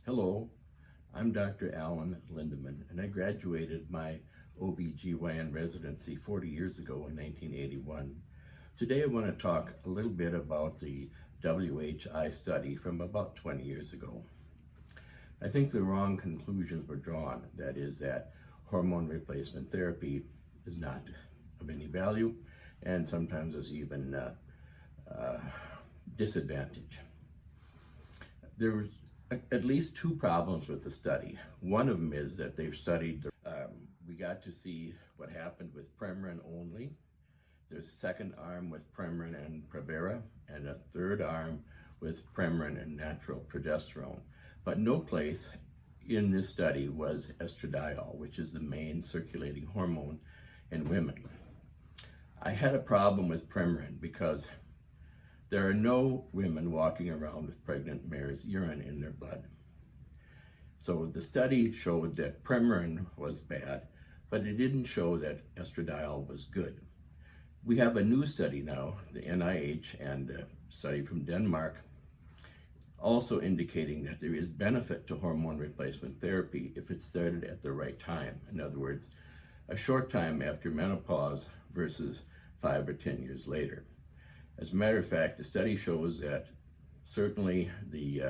Hello, I'm Dr. Alan Lindeman, and I graduated my OBGYN residency 40 years ago in 1981. Today I want to talk a little bit about the WHIstudy from about 20 years ago. I think the wrong conclusions were drawn, that is that hormone replacement therapy is not of any value and sometimes is even disadvantage. There was at least two problems with the study. One of them is that they've studied, we got to see what happened with Premarin only. There's a second arm with Premarin and Pravera, and a third arm with Premarin and natural progesterone. But no place in this study was estradiol, which is the main circulating hormone in women. I had a problem with Premarin because there are no women walking around with pregnant mare's urine in their blood. So the study showed that Premarin was bad, but it didn't show that estradiol was good. We have a new study now, the NIH and a study from Denmark, also indicating that there is benefit to hormone replacement therapy if it's started at the right time. In other words, a short time after menopause versus 5 or 10 years later. As a matter of fact, the study shows that certainly the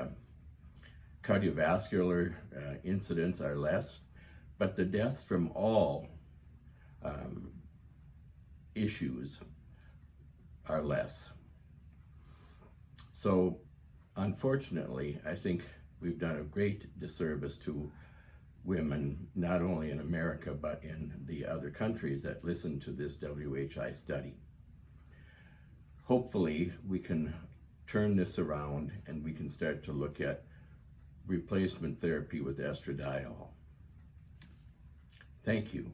cardiovascular incidents are less, but the deaths from all issues are less. So unfortunately, I think we've done a great disservice to women, not only in America, but in the other countries that listen to this WHI study. Hopefully, we can turn this around and we can start to look at replacement therapy with estradiol. Thank you.